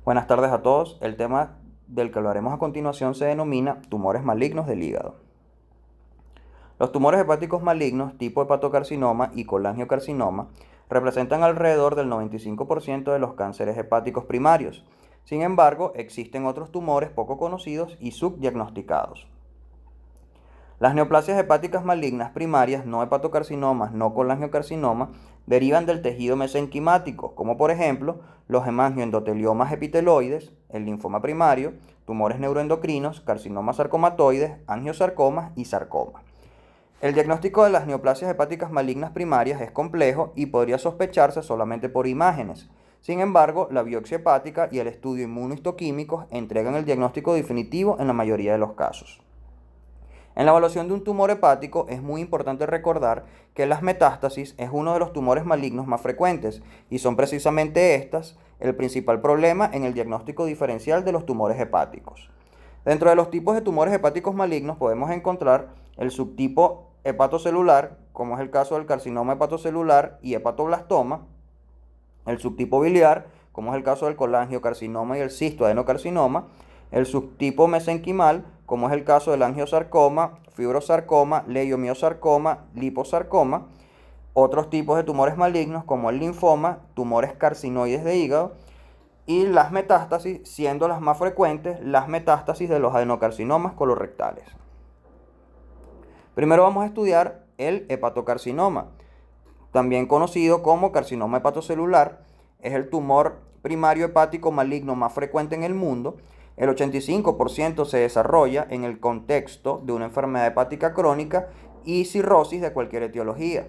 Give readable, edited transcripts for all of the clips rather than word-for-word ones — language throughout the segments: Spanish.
Buenas tardes a todos. El tema del que hablaremos a continuación se denomina tumores malignos del hígado. Los tumores hepáticos malignos tipo hepatocarcinoma y colangiocarcinoma representan alrededor del 95% de los cánceres hepáticos primarios. Sin embargo, existen otros tumores poco conocidos y subdiagnosticados. Las neoplasias hepáticas malignas primarias, no hepatocarcinomas, no colangiocarcinoma, derivan del tejido mesenquimático, como por ejemplo los hemangioendoteliomas epiteloides, el linfoma primario, tumores neuroendocrinos, carcinomas sarcomatoides, angiosarcomas y sarcoma. El diagnóstico de las neoplasias hepáticas malignas primarias es complejo y podría sospecharse solamente por imágenes. Sin embargo, la biopsia hepática y el estudio inmunohistoquímico entregan el diagnóstico definitivo en la mayoría de los casos. En la evaluación de un tumor hepático es muy importante recordar que las metástasis es uno de los tumores malignos más frecuentes y son precisamente estas el principal problema en el diagnóstico diferencial de los tumores hepáticos. Dentro de los tipos de tumores hepáticos malignos podemos encontrar el subtipo hepatocelular, como es el caso del carcinoma hepatocelular y hepatoblastoma, el subtipo biliar, como es el caso del colangiocarcinoma y el cistoadenocarcinoma, el subtipo mesenquimal, como es el caso del angiosarcoma, fibrosarcoma, leiomiosarcoma, liposarcoma, otros tipos de tumores malignos como el linfoma, tumores carcinoides de hígado y las metástasis, siendo las más frecuentes las metástasis de los adenocarcinomas colorectales. Primero vamos a estudiar el hepatocarcinoma, también conocido como carcinoma hepatocelular. Es el tumor primario hepático maligno más frecuente en el mundo. El 85% se desarrolla en el contexto de una enfermedad hepática crónica y cirrosis de cualquier etiología,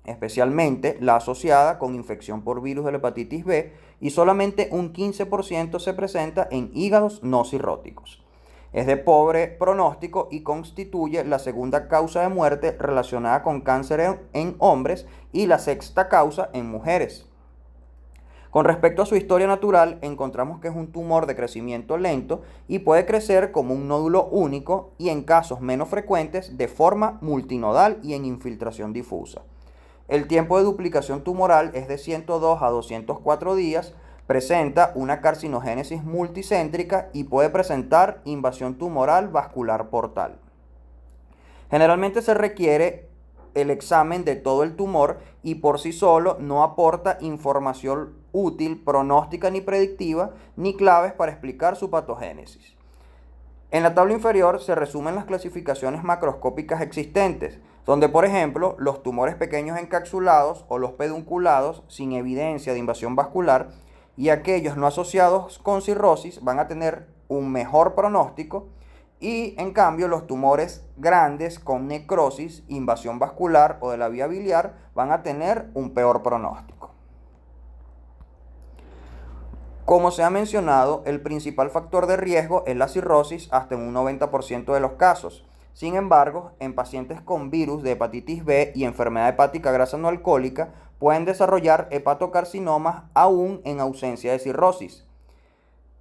especialmente la asociada con infección por virus de la hepatitis B, y solamente un 15% se presenta en hígados no cirróticos. Es de pobre pronóstico y constituye la segunda causa de muerte relacionada con cáncer en hombres y la sexta causa en mujeres. Con respecto a su historia natural, encontramos que es un tumor de crecimiento lento y puede crecer como un nódulo único y en casos menos frecuentes de forma multinodal y en infiltración difusa. El tiempo de duplicación tumoral es de 102 a 204 días, presenta una carcinogénesis multicéntrica y puede presentar invasión tumoral vascular portal. Generalmente se requiere el examen de todo el tumor y por sí solo no aporta información útil, pronóstica ni predictiva, ni claves para explicar su patogénesis. En la tabla inferior se resumen las clasificaciones macroscópicas existentes, donde por ejemplo los tumores pequeños encapsulados o los pedunculados sin evidencia de invasión vascular y aquellos no asociados con cirrosis van a tener un mejor pronóstico, y en cambio los tumores grandes con necrosis, invasión vascular o de la vía biliar van a tener un peor pronóstico. Como se ha mencionado, el principal factor de riesgo es la cirrosis hasta en un 90% de los casos. Sin embargo, en pacientes con virus de hepatitis B y enfermedad hepática grasa no alcohólica pueden desarrollar hepatocarcinomas aún en ausencia de cirrosis.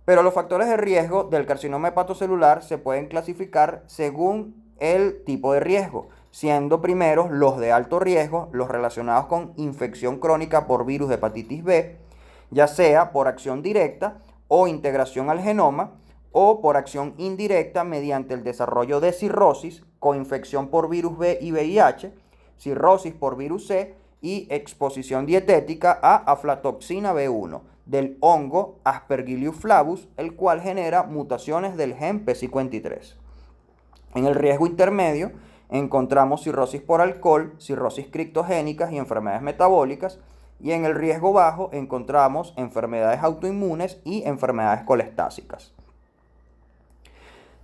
Pero los factores de riesgo del carcinoma hepatocelular se pueden clasificar según el tipo de riesgo, siendo primeros los de alto riesgo, los relacionados con infección crónica por virus de hepatitis B, ya sea por acción directa o integración al genoma, o por acción indirecta mediante el desarrollo de cirrosis, coinfección por virus B y VIH, cirrosis por virus C y exposición dietética a aflatoxina B1 del hongo Aspergillus flavus, el cual genera mutaciones del gen P53. En el riesgo intermedio encontramos cirrosis por alcohol, cirrosis criptogénicas y enfermedades metabólicas, y en el riesgo bajo encontramos enfermedades autoinmunes y enfermedades colestásicas.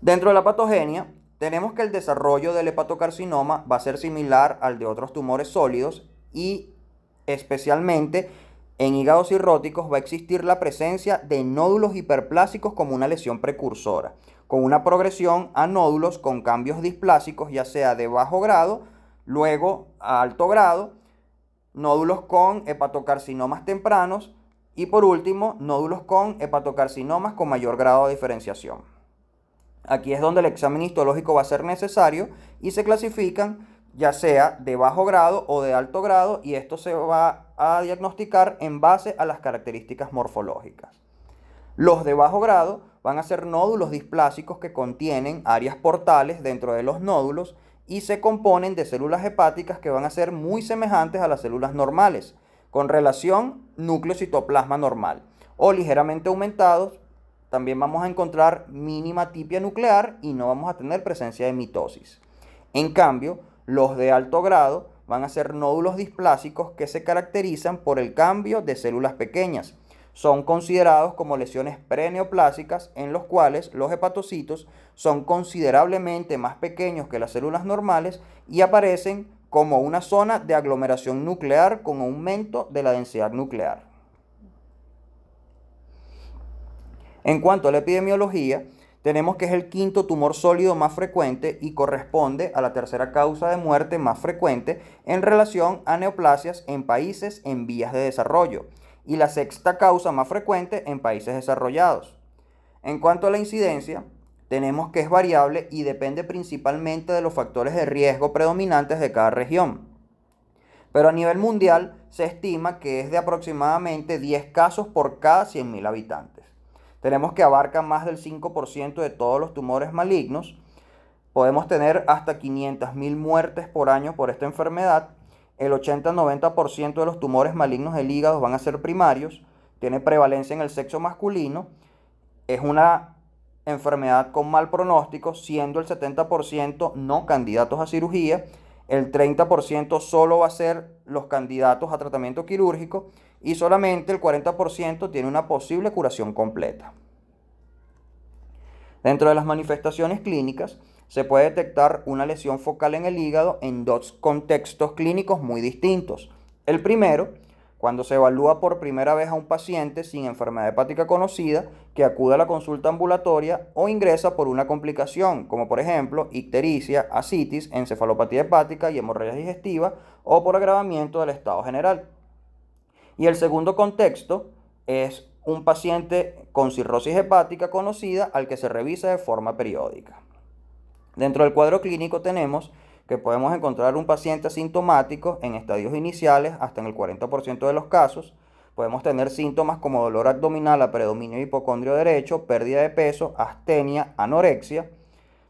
Dentro de la patogenia, tenemos que el desarrollo del hepatocarcinoma va a ser similar al de otros tumores sólidos y especialmente en hígados cirróticos va a existir la presencia de nódulos hiperplásicos como una lesión precursora, con una progresión a nódulos con cambios displásicos, ya sea de bajo grado, luego a alto grado, nódulos con hepatocarcinomas tempranos y por último, nódulos con hepatocarcinomas con mayor grado de diferenciación. Aquí es donde el examen histológico va a ser necesario y se clasifican ya sea de bajo grado o de alto grado, y esto se va a diagnosticar en base a las características morfológicas. Los de bajo grado van a ser nódulos displásicos que contienen áreas portales dentro de los nódulos y se componen de células hepáticas que van a ser muy semejantes a las células normales, con relación núcleo-citoplasma normal, o ligeramente aumentados. También vamos a encontrar mínima tipia nuclear y no vamos a tener presencia de mitosis. En cambio, los de alto grado van a ser nódulos displásicos que se caracterizan por el cambio de células pequeñas. Son considerados como lesiones preneoplásicas en los cuales los hepatocitos son considerablemente más pequeños que las células normales y aparecen como una zona de aglomeración nuclear con aumento de la densidad nuclear. En cuanto a la epidemiología, tenemos que es el quinto tumor sólido más frecuente y corresponde a la tercera causa de muerte más frecuente en relación a neoplasias en países en vías de desarrollo y la sexta causa más frecuente en países desarrollados. En cuanto a la incidencia, tenemos que es variable y depende principalmente de los factores de riesgo predominantes de cada región. Pero a nivel mundial se estima que es de aproximadamente 10 casos por cada 100.000 habitantes. Tenemos que abarca más del 5% de todos los tumores malignos. Podemos tener hasta 500.000 muertes por año por esta enfermedad. El 80-90% de los tumores malignos del hígado van a ser primarios. Tiene prevalencia en el sexo masculino. Es una enfermedad con mal pronóstico, siendo el 70% no candidatos a cirugía. El 30% solo va a ser los candidatos a tratamiento quirúrgico y solamente el 40% tiene una posible curación completa. Dentro de las manifestaciones clínicas se puede detectar una lesión focal en el hígado en dos contextos clínicos muy distintos. El primero, cuando se evalúa por primera vez a un paciente sin enfermedad hepática conocida que acude a la consulta ambulatoria o ingresa por una complicación, como por ejemplo ictericia, ascitis, encefalopatía hepática y hemorragia digestiva, o por agravamiento del estado general. Y el segundo contexto es un paciente con cirrosis hepática conocida al que se revisa de forma periódica. Dentro del cuadro clínico tenemos que podemos encontrar un paciente asintomático en estadios iniciales hasta en el 40% de los casos. Podemos tener síntomas como dolor abdominal a predominio de hipocondrio derecho, pérdida de peso, astenia, anorexia.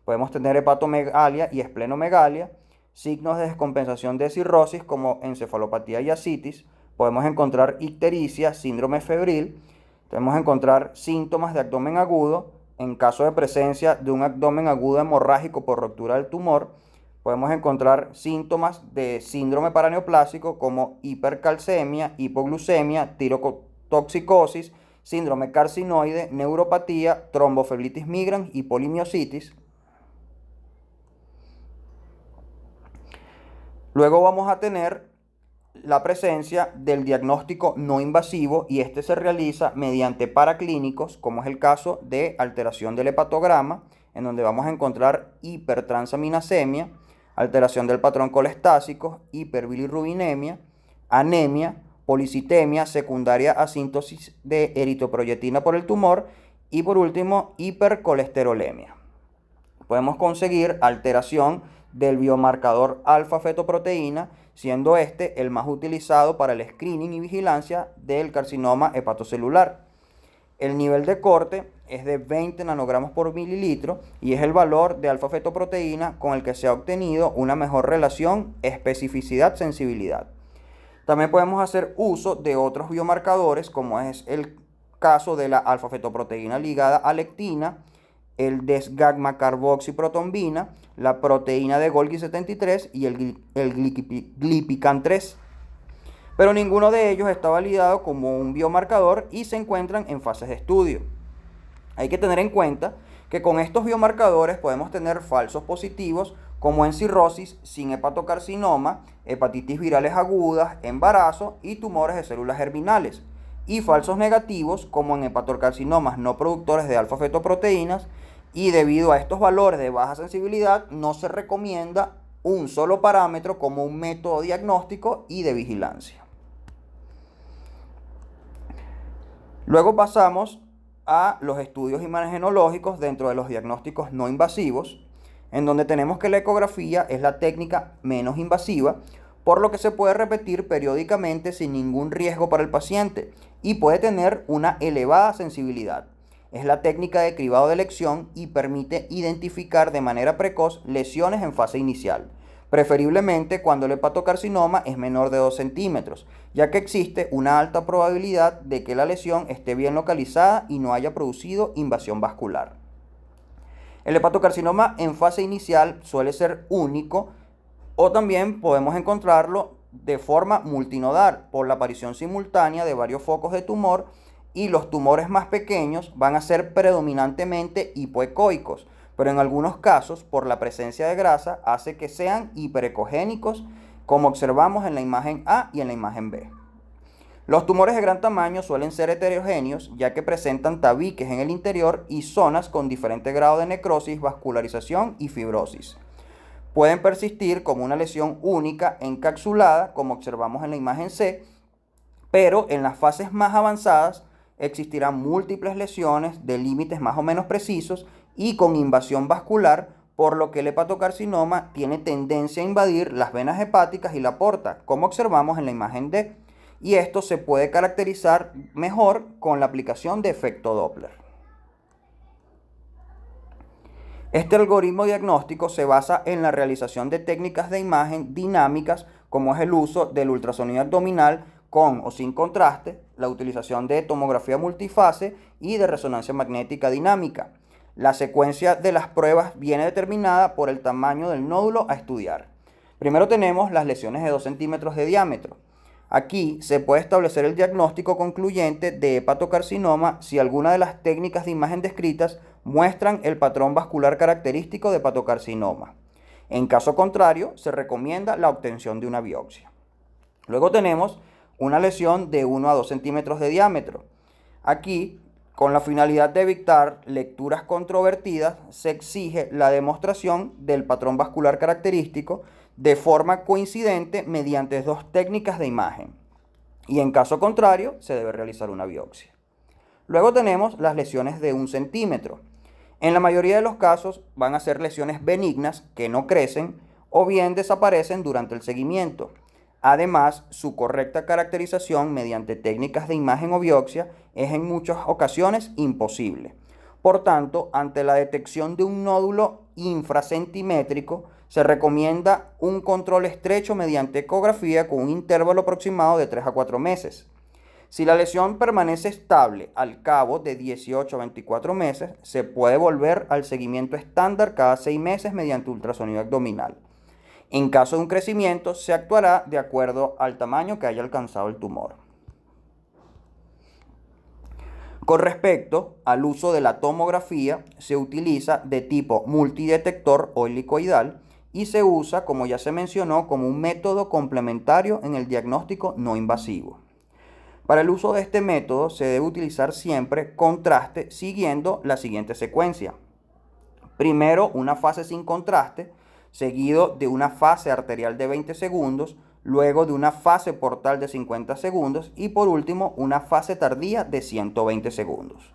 Podemos tener hepatomegalia y esplenomegalia, signos de descompensación de cirrosis como encefalopatía y ascitis. Podemos encontrar ictericia, síndrome febril. Podemos encontrar síntomas de abdomen agudo. En caso de presencia de un abdomen agudo hemorrágico por ruptura del tumor, podemos encontrar síntomas de síndrome paraneoplásico como hipercalcemia, hipoglucemia, tirotoxicosis, síndrome carcinoide, neuropatía, tromboflebitis migrans y polimiositis. Luego vamos a tener la presencia del diagnóstico no invasivo y este se realiza mediante paraclínicos, como es el caso de alteración del hepatograma, en donde vamos a encontrar hipertransaminasemia, alteración del patrón colestásico, hiperbilirrubinemia, anemia, policitemia secundaria a síntesis de eritropoyetina por el tumor y por último hipercolesterolemia. Podemos conseguir alteración del biomarcador alfa-fetoproteína, siendo este el más utilizado para el screening y vigilancia del carcinoma hepatocelular. El nivel de corte es de 20 nanogramos por mililitro y es el valor de alfa-fetoproteína con el que se ha obtenido una mejor relación especificidad-sensibilidad. También podemos hacer uso de otros biomarcadores, como es el caso de la alfa-fetoproteína ligada a lectina, el desgamma-carboxiprotombina, la proteína de Golgi 73 y el glipican 3. Pero ninguno de ellos está validado como un biomarcador y se encuentran en fases de estudio. Hay que tener en cuenta que con estos biomarcadores podemos tener falsos positivos como en cirrosis sin hepatocarcinoma, hepatitis virales agudas, embarazo y tumores de células germinales, y falsos negativos como en hepatocarcinomas no productores de alfa-fetoproteínas, y debido a estos valores de baja sensibilidad no se recomienda un solo parámetro como un método diagnóstico y de vigilancia. Luego pasamos a los estudios imagenológicos dentro de los diagnósticos no invasivos, en donde tenemos que la ecografía es la técnica menos invasiva, por lo que se puede repetir periódicamente sin ningún riesgo para el paciente y puede tener una elevada sensibilidad. Es la técnica de cribado de elección y permite identificar de manera precoz lesiones en fase inicial, preferiblemente cuando el hepatocarcinoma es menor de 2 centímetros, ya que existe una alta probabilidad de que la lesión esté bien localizada y no haya producido invasión vascular. El hepatocarcinoma en fase inicial suele ser único o también podemos encontrarlo de forma multinodal por la aparición simultánea de varios focos de tumor, y los tumores más pequeños van a ser predominantemente hipoecoicos, pero en algunos casos por la presencia de grasa hace que sean hiperecogénicos, como observamos en la imagen A y en la imagen B. Los tumores de gran tamaño suelen ser heterogéneos, ya que presentan tabiques en el interior y zonas con diferente grado de necrosis, vascularización y fibrosis. Pueden persistir como una lesión única encapsulada, como observamos en la imagen C, pero en las fases más avanzadas existirán múltiples lesiones de límites más o menos precisos y con invasión vascular, por lo que el hepatocarcinoma tiene tendencia a invadir las venas hepáticas y la porta, como observamos en la imagen D, y esto se puede caracterizar mejor con la aplicación de efecto Doppler. Este algoritmo diagnóstico se basa en la realización de técnicas de imagen dinámicas, como es el uso del ultrasonido abdominal con o sin contraste, la utilización de tomografía multifase y de resonancia magnética dinámica. La secuencia de las pruebas viene determinada por el tamaño del nódulo a estudiar. Primero tenemos las lesiones de 2 centímetros de diámetro. Aquí se puede establecer el diagnóstico concluyente de hepatocarcinoma si alguna de las técnicas de imagen descritas muestran el patrón vascular característico de hepatocarcinoma. En caso contrario, se recomienda la obtención de una biopsia. Luego tenemos una lesión de 1 a 2 centímetros de diámetro. Aquí, con la finalidad de evitar lecturas controvertidas, se exige la demostración del patrón vascular característico de forma coincidente mediante 2 técnicas de imagen. Y en caso contrario, se debe realizar una biopsia. Luego tenemos las lesiones de 1 centímetro. En la mayoría de los casos van a ser lesiones benignas que no crecen o bien desaparecen durante el seguimiento. Además, su correcta caracterización mediante técnicas de imagen o biopsia es en muchas ocasiones imposible. Por tanto, ante la detección de un nódulo infracentimétrico, se recomienda un control estrecho mediante ecografía con un intervalo aproximado de 3 a 4 meses. Si la lesión permanece estable al cabo de 18 a 24 meses, se puede volver al seguimiento estándar cada 6 meses mediante ultrasonido abdominal. En caso de un crecimiento, se actuará de acuerdo al tamaño que haya alcanzado el tumor. Con respecto al uso de la tomografía, se utiliza de tipo multidetector o helicoidal y se usa, como ya se mencionó, como un método complementario en el diagnóstico no invasivo. Para el uso de este método se debe utilizar siempre contraste siguiendo la siguiente secuencia. Primero, una fase sin contraste, seguido de una fase arterial de 20 segundos, luego de una fase portal de 50 segundos y por último una fase tardía de 120 segundos.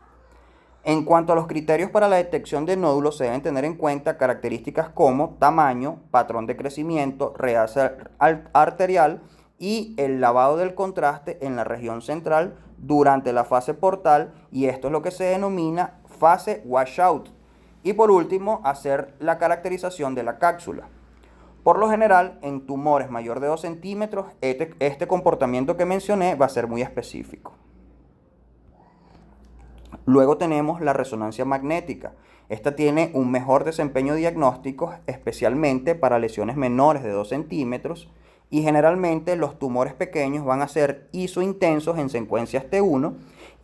En cuanto a los criterios para la detección de nódulos, se deben tener en cuenta características como tamaño, patrón de crecimiento, realce arterial y el lavado del contraste en la región central durante la fase portal, y esto es lo que se denomina fase washout. Y por último, hacer la caracterización de la cápsula. Por lo general, en tumores mayor de 2 centímetros, este comportamiento que mencioné va a ser muy específico. Luego tenemos la resonancia magnética. Esta tiene un mejor desempeño diagnóstico, especialmente para lesiones menores de 2 centímetros, y generalmente los tumores pequeños van a ser isointensos en secuencias T1,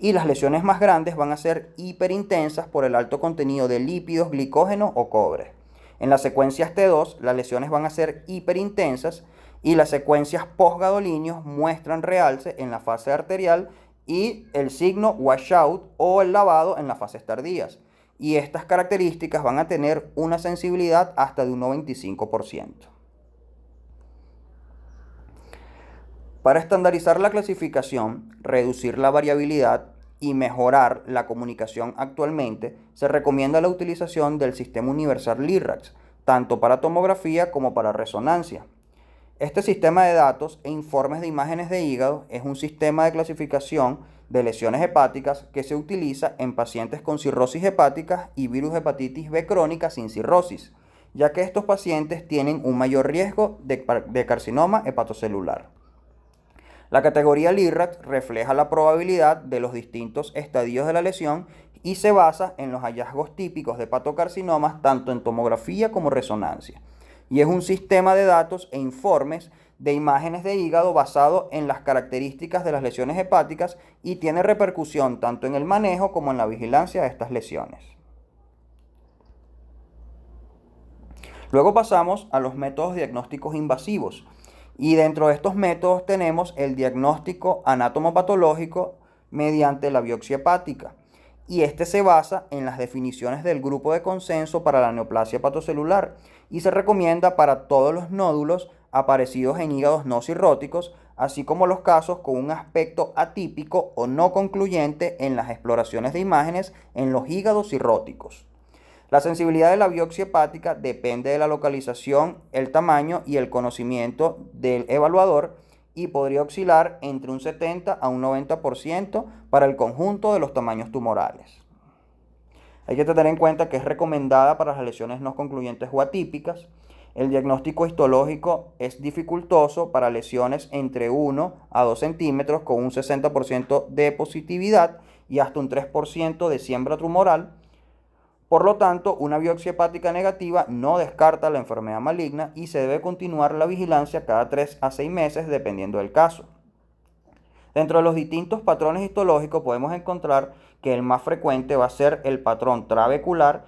y las lesiones más grandes van a ser hiperintensas por el alto contenido de lípidos, glicógeno o cobre. En las secuencias T2, las lesiones van a ser hiperintensas y las secuencias postgadolinios muestran realce en la fase arterial y el signo washout o el lavado en las fases tardías. Y estas características van a tener una sensibilidad hasta de un 95%. Para estandarizar la clasificación, reducir la variabilidad y mejorar la comunicación actualmente, se recomienda la utilización del Sistema Universal LIRAX, tanto para tomografía como para resonancia. Este sistema de datos e informes de imágenes de hígado es un sistema de clasificación de lesiones hepáticas que se utiliza en pacientes con cirrosis hepática y virus hepatitis B crónica sin cirrosis, ya que estos pacientes tienen un mayor riesgo de carcinoma hepatocelular. La categoría LIRAC refleja la probabilidad de los distintos estadios de la lesión y se basa en los hallazgos típicos de hepatocarcinomas tanto en tomografía como resonancia. Y es un sistema de datos e informes de imágenes de hígado basado en las características de las lesiones hepáticas y tiene repercusión tanto en el manejo como en la vigilancia de estas lesiones. Luego pasamos a los métodos diagnósticos invasivos y dentro de estos métodos tenemos el diagnóstico anatomopatológico mediante la biopsia hepática y este se basa en las definiciones del grupo de consenso para la neoplasia hepatocelular y se recomienda para todos los nódulos aparecidos en hígados no cirróticos, así como los casos con un aspecto atípico o no concluyente en las exploraciones de imágenes en los hígados cirróticos. La sensibilidad de la biopsia hepática depende de la localización, el tamaño y el conocimiento del evaluador y podría oscilar entre un 70 a un 90% para el conjunto de los tamaños tumorales. Hay que tener en cuenta que es recomendada para las lesiones no concluyentes o atípicas. El diagnóstico histológico es dificultoso para lesiones entre 1 a 2 centímetros con un 60% de positividad y hasta un 3% de siembra tumoral. Por lo tanto, una biopsia hepática negativa no descarta la enfermedad maligna y se debe continuar la vigilancia cada 3 a 6 meses dependiendo del caso. Dentro de los distintos patrones histológicos podemos encontrar que el más frecuente va a ser el patrón trabecular,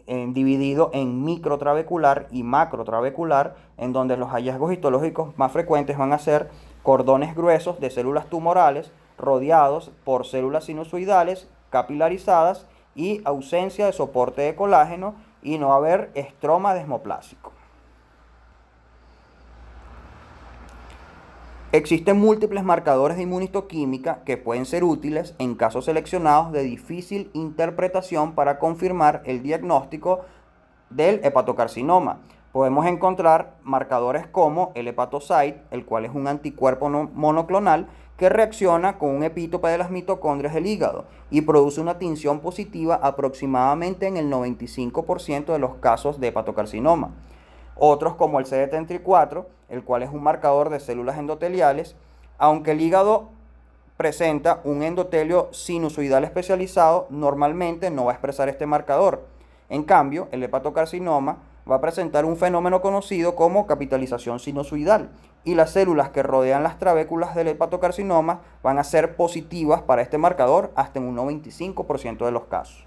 dividido en microtrabecular y macrotrabecular, en donde los hallazgos histológicos más frecuentes van a ser cordones gruesos de células tumorales rodeados por células sinusoidales capilarizadas y ausencia de soporte de colágeno y no haber estroma desmoplásico. Existen múltiples marcadores de inmunistoquímica que pueden ser útiles en casos seleccionados de difícil interpretación para confirmar el diagnóstico del hepatocarcinoma. Podemos encontrar marcadores como el hepatocyte, el cual es un anticuerpo monoclonal que reacciona con un epítope de las mitocondrias del hígado y produce una tinción positiva aproximadamente en el 95% de los casos de hepatocarcinoma. Otros como el CD34, el cual es un marcador de células endoteliales, aunque el hígado presenta un endotelio sinusoidal especializado, normalmente no va a expresar este marcador. En cambio, el hepatocarcinoma va a presentar un fenómeno conocido como capitalización sinusoidal y las células que rodean las trabéculas del hepatocarcinoma van a ser positivas para este marcador hasta en un 95% de los casos.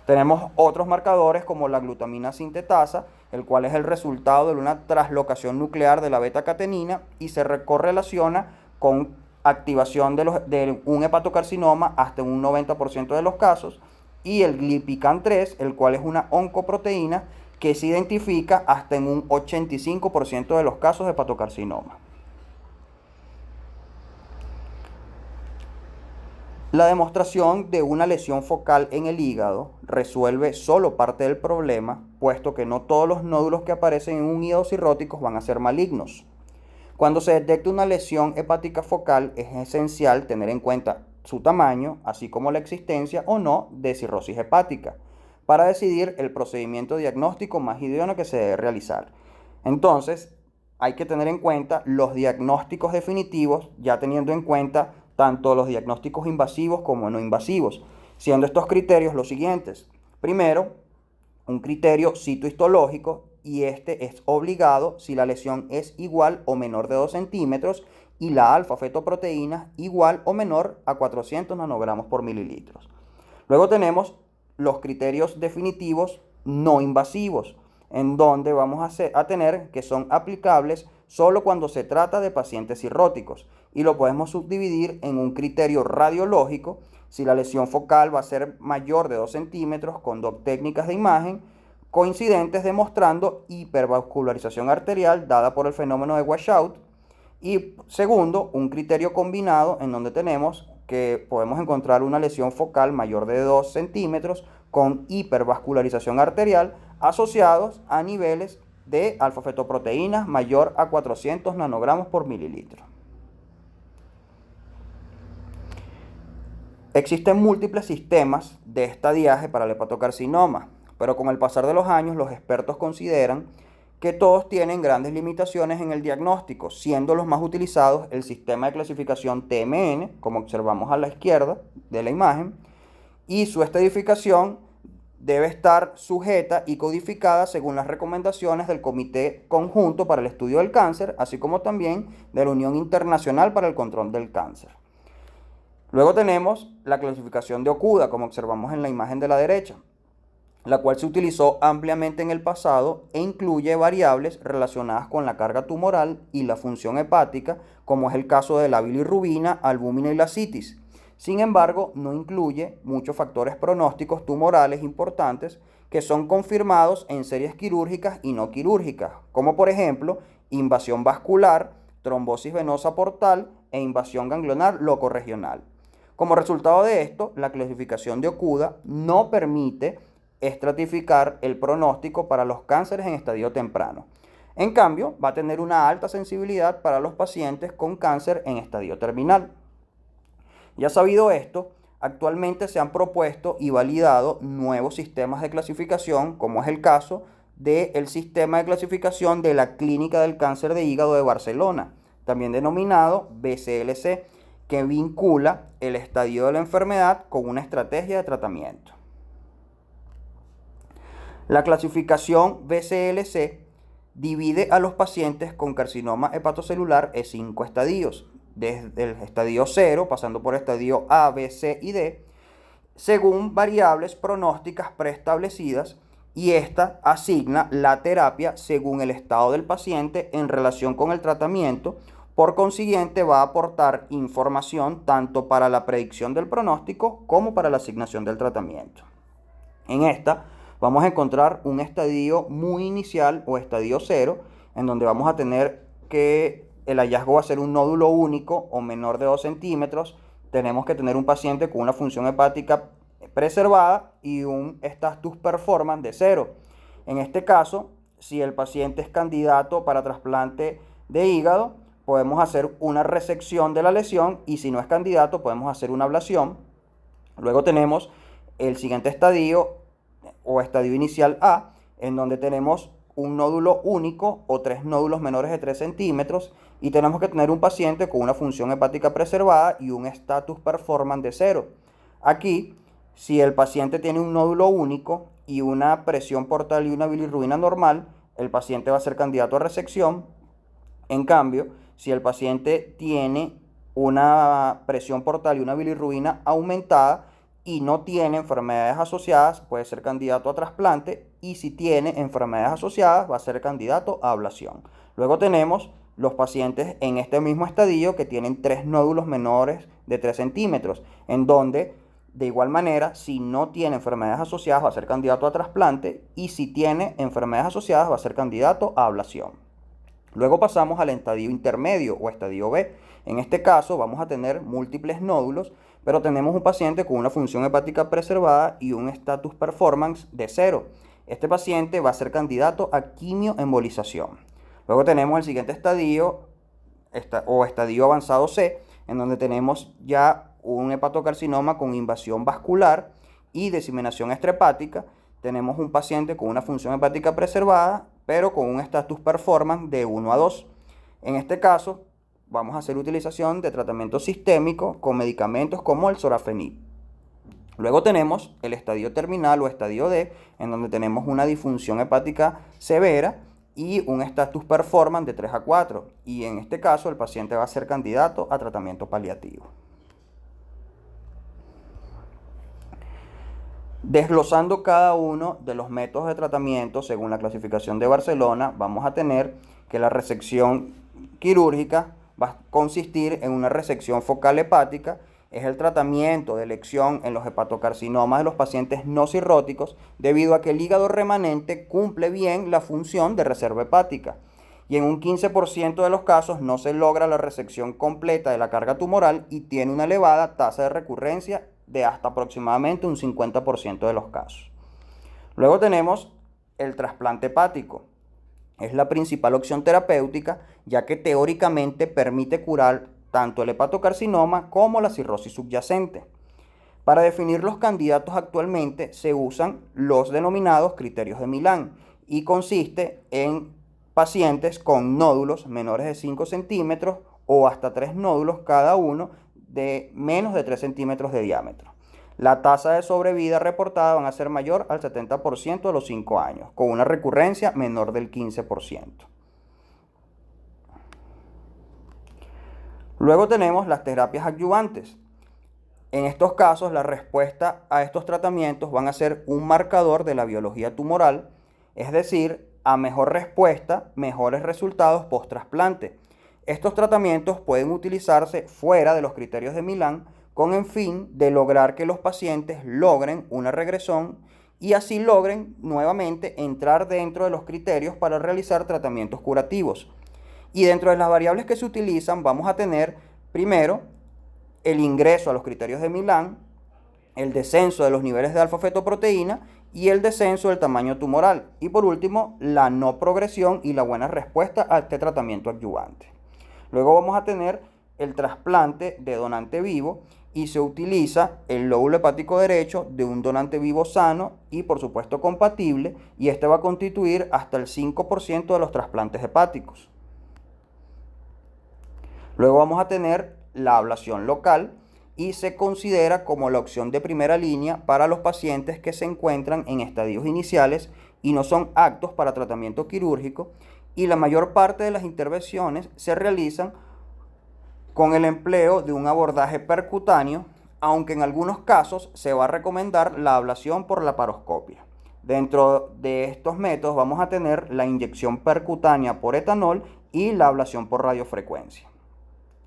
Tenemos otros marcadores como la glutamina sintetasa, el cual es el resultado de una traslocación nuclear de la beta-catenina y se correlaciona con activación de un hepatocarcinoma hasta un 90% de los casos, y el glipican-3, el cual es una oncoproteína que se identifica hasta en un 85% de los casos de hepatocarcinoma. La demostración de una lesión focal en el hígado resuelve solo parte del problema, puesto que no todos los nódulos que aparecen en un hígado cirrótico van a ser malignos. Cuando se detecta una lesión hepática focal, es esencial tener en cuenta su tamaño, así como la existencia o no de cirrosis hepática, para decidir el procedimiento diagnóstico más idóneo que se debe realizar. Entonces, hay que tener en cuenta los diagnósticos definitivos, ya teniendo en cuenta tanto los diagnósticos invasivos como no invasivos, siendo estos criterios los siguientes. Primero, un criterio citohistológico, y este es obligado si la lesión es igual o menor de 2 centímetros y la alfa-fetoproteína igual o menor a 400 nanogramos por mililitros. Luego tenemos los criterios definitivos no invasivos, en donde vamos a tener que son aplicables solo cuando se trata de pacientes cirróticos, y lo podemos subdividir en un criterio radiológico, si la lesión focal va a ser mayor de 2 centímetros con dos técnicas de imagen coincidentes demostrando hipervascularización arterial dada por el fenómeno de washout, y segundo, un criterio combinado en donde tenemos que podemos encontrar una lesión focal mayor de 2 centímetros con hipervascularización arterial asociados a niveles de alfa-fetoproteínas mayor a 400 nanogramos por mililitro. Existen múltiples sistemas de estadiaje para el hepatocarcinoma, pero con el pasar de los años los expertos consideran que todos tienen grandes limitaciones en el diagnóstico, siendo los más utilizados el sistema de clasificación TMN, como observamos a la izquierda de la imagen, y su estadificación debe estar sujeta y codificada según las recomendaciones del Comité Conjunto para el Estudio del Cáncer, así como también de la Unión Internacional para el Control del Cáncer. Luego tenemos la clasificación de Okuda, como observamos en la imagen de la derecha, la cual se utilizó ampliamente en el pasado e incluye variables relacionadas con la carga tumoral y la función hepática, como es el caso de la bilirrubina, albúmina y la citis. Sin embargo, no incluye muchos factores pronósticos tumorales importantes que son confirmados en series quirúrgicas y no quirúrgicas, como por ejemplo invasión vascular, trombosis venosa portal e invasión ganglionar locorregional. Como resultado de esto, la clasificación de Okuda no permite estratificar el pronóstico para los cánceres en estadio temprano. En cambio, va a tener una alta sensibilidad para los pacientes con cáncer en estadio terminal. Ya sabido esto, actualmente se han propuesto y validado nuevos sistemas de clasificación, como es el caso del sistema de clasificación de la Clínica del Cáncer de Hígado de Barcelona, también denominado BCLC, que vincula el estadio de la enfermedad con una estrategia de tratamiento. La clasificación BCLC divide a los pacientes con carcinoma hepatocelular en 5 estadios, desde el estadio 0, pasando por estadio A, B, C y D, según variables pronósticas preestablecidas, y esta asigna la terapia según el estado del paciente en relación con el tratamiento. Por consiguiente, va a aportar información tanto para la predicción del pronóstico como para la asignación del tratamiento. En esta vamos a encontrar un estadio muy inicial o estadio 0, en donde vamos a tener que el hallazgo va a ser un nódulo único o menor de 2 centímetros. Tenemos que tener un paciente con una función hepática preservada y un status performance de 0. En este caso, si el paciente es candidato para trasplante de hígado, podemos hacer una resección de la lesión, y si no es candidato, podemos hacer una ablación. Luego tenemos el siguiente estadio o estadio inicial A, en donde tenemos un nódulo único o 3 nódulos menores de 3 centímetros, y tenemos que tener un paciente con una función hepática preservada y un status performance de 0. Aquí, si el paciente tiene un nódulo único y una presión portal y una bilirrubina normal, el paciente va a ser candidato a resección. En cambio, si el paciente tiene una presión portal y una bilirrubina aumentada y no tiene enfermedades asociadas, puede ser candidato a trasplante, y si tiene enfermedades asociadas, va a ser candidato a ablación. Luego tenemos los pacientes en este mismo estadio que tienen 3 nódulos menores de 3 centímetros, en donde de igual manera, si no tiene enfermedades asociadas, va a ser candidato a trasplante, y si tiene enfermedades asociadas, va a ser candidato a ablación. Luego pasamos al estadio intermedio o estadio B. En este caso vamos a tener múltiples nódulos, pero tenemos un paciente con una función hepática preservada y un status performance de 0. Este paciente va a ser candidato a quimioembolización. Luego tenemos el siguiente estadio o estadio avanzado C, en donde tenemos ya un hepatocarcinoma con invasión vascular y diseminación extrahepática. Tenemos un paciente con una función hepática preservada, pero con un status performance de 1 a 2. En este caso, vamos a hacer utilización de tratamiento sistémico con medicamentos como el sorafenib. Luego tenemos el estadio terminal o estadio D, en donde tenemos una disfunción hepática severa y un status performance de 3 a 4. Y en este caso, el paciente va a ser candidato a tratamiento paliativo. Desglosando cada uno de los métodos de tratamiento según la clasificación de Barcelona, vamos a tener que la resección quirúrgica va a consistir en una resección focal hepática. Es el tratamiento de elección en los hepatocarcinomas de los pacientes no cirróticos, debido a que el hígado remanente cumple bien la función de reserva hepática, y en un 15% de los casos no se logra la resección completa de la carga tumoral y tiene una elevada tasa de recurrencia de hasta aproximadamente un 50% de los casos. Luego tenemos el trasplante hepático. Es la principal opción terapéutica, ya que teóricamente permite curar tanto el hepatocarcinoma como la cirrosis subyacente. Para definir los candidatos actualmente se usan los denominados criterios de Milán y consiste en pacientes con nódulos menores de 5 centímetros o hasta 3 nódulos cada uno de menos de 3 centímetros de diámetro. La tasa de sobrevida reportada van a ser mayor al 70% de los 5 años, con una recurrencia menor del 15%. Luego tenemos las terapias adyuvantes. En estos casos, la respuesta a estos tratamientos van a ser un marcador de la biología tumoral, es decir, a mejor respuesta, mejores resultados post-trasplante. Estos tratamientos pueden utilizarse fuera de los criterios de Milán con el fin de lograr que los pacientes logren una regresión y así logren nuevamente entrar dentro de los criterios para realizar tratamientos curativos. Y dentro de las variables que se utilizan vamos a tener primero el ingreso a los criterios de Milán, el descenso de los niveles de alfa-fetoproteína y el descenso del tamaño tumoral. Y por último, la no progresión y la buena respuesta a este tratamiento adyuvante. Luego vamos a tener el trasplante de donante vivo y se utiliza el lóbulo hepático derecho de un donante vivo sano y por supuesto compatible, y este va a constituir hasta el 5% de los trasplantes hepáticos. Luego vamos a tener la ablación local y se considera como la opción de primera línea para los pacientes que se encuentran en estadios iniciales y no son aptos para tratamiento quirúrgico, y la mayor parte de las intervenciones se realizan con el empleo de un abordaje percutáneo, aunque en algunos casos se va a recomendar la ablación por laparoscopia. Dentro de estos métodos vamos a tener la inyección percutánea por etanol y la ablación por radiofrecuencia.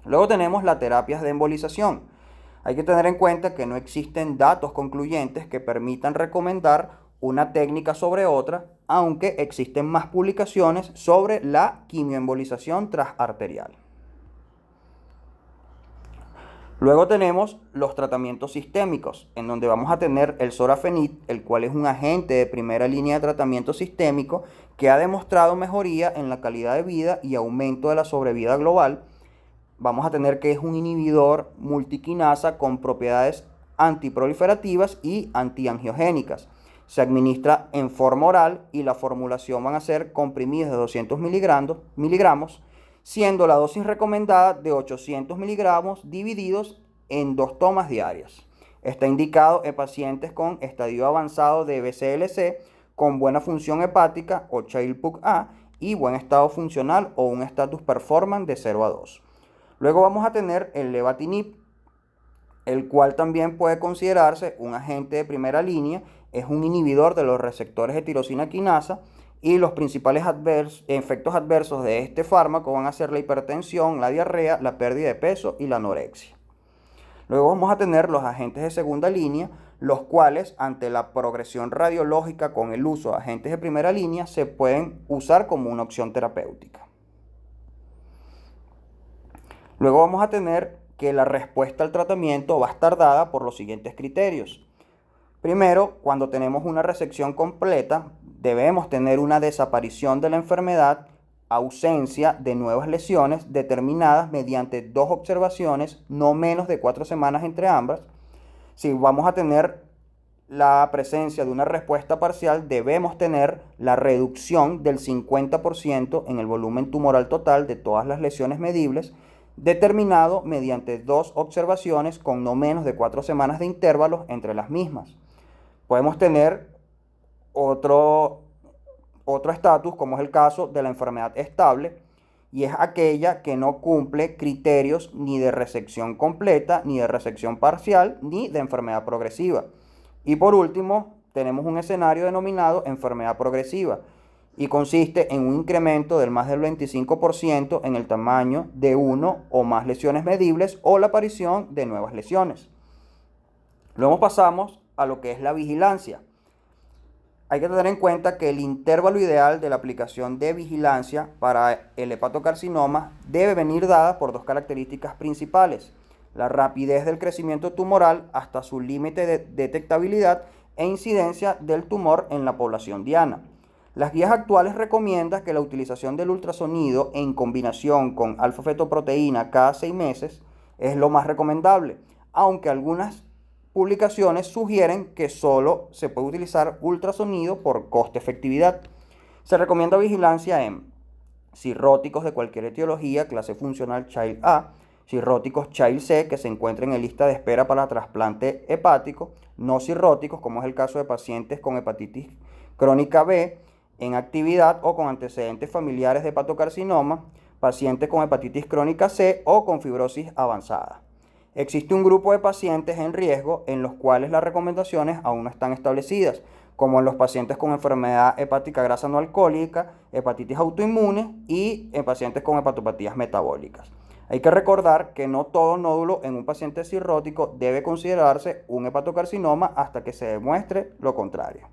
Luego tenemos las terapias de embolización. Hay que tener en cuenta que no existen datos concluyentes que permitan recomendar una técnica sobre otra, aunque existen más publicaciones sobre la quimioembolización transarterial. Luego tenemos los tratamientos sistémicos, en donde vamos a tener el sorafenib, el cual es un agente de primera línea de tratamiento sistémico que ha demostrado mejoría en la calidad de vida y aumento de la sobrevida global. Vamos a tener que es un inhibidor multiquinasa con propiedades antiproliferativas y antiangiogénicas. Se administra en forma oral y la formulación van a ser comprimidos de 200 miligramos, siendo la dosis recomendada de 800 miligramos divididos en 2 tomas diarias. Está indicado en pacientes con estadio avanzado de BCLC, con buena función hepática o Child-Pugh-A y buen estado funcional o un status performance de 0 a 2. Luego vamos a tener el levatinib, el cual también puede considerarse un agente de primera línea. Es un inhibidor de los receptores de tirosina quinasa y los principales efectos adversos de este fármaco van a ser la hipertensión, la diarrea, la pérdida de peso y la anorexia. Luego vamos a tener los agentes de segunda línea, los cuales ante la progresión radiológica con el uso de agentes de primera línea se pueden usar como una opción terapéutica. Luego vamos a tener que la respuesta al tratamiento va a estar dada por los siguientes criterios. Primero, cuando tenemos una resección completa, debemos tener una desaparición de la enfermedad, ausencia de nuevas lesiones determinadas mediante 2 observaciones, no menos de 4 semanas entre ambas. Si vamos a tener la presencia de una respuesta parcial, debemos tener la reducción del 50% en el volumen tumoral total de todas las lesiones medibles, determinado mediante 2 observaciones con no menos de 4 semanas de intervalos entre las mismas. Podemos tener otro estatus, como es el caso de la enfermedad estable, y es aquella que no cumple criterios ni de resección completa, ni de resección parcial, ni de enfermedad progresiva. Y por último, tenemos un escenario denominado enfermedad progresiva, y consiste en un incremento del más del 25% en el tamaño de 1 o más lesiones medibles o la aparición de nuevas lesiones. Luego pasamos a lo que es la vigilancia. Hay que tener en cuenta que el intervalo ideal de la aplicación de vigilancia para el hepatocarcinoma debe venir dada por 2 características principales: la rapidez del crecimiento tumoral hasta su límite de detectabilidad e incidencia del tumor en la población diana. Las guías actuales recomiendan que la utilización del ultrasonido en combinación con alfa-fetoproteína cada 6 meses es lo más recomendable, aunque algunas publicaciones sugieren que solo se puede utilizar ultrasonido por coste-efectividad. Se recomienda vigilancia en cirróticos de cualquier etiología, clase funcional Child A, cirróticos Child C que se encuentren en lista de espera para trasplante hepático, no cirróticos, como es el caso de pacientes con hepatitis crónica B en actividad o con antecedentes familiares de hepatocarcinoma, pacientes con hepatitis crónica C o con fibrosis avanzada. Existe un grupo de pacientes en riesgo en los cuales las recomendaciones aún no están establecidas, como en los pacientes con enfermedad hepática grasa no alcohólica, hepatitis autoinmune y en pacientes con hepatopatías metabólicas. Hay que recordar que no todo nódulo en un paciente cirrótico debe considerarse un hepatocarcinoma hasta que se demuestre lo contrario.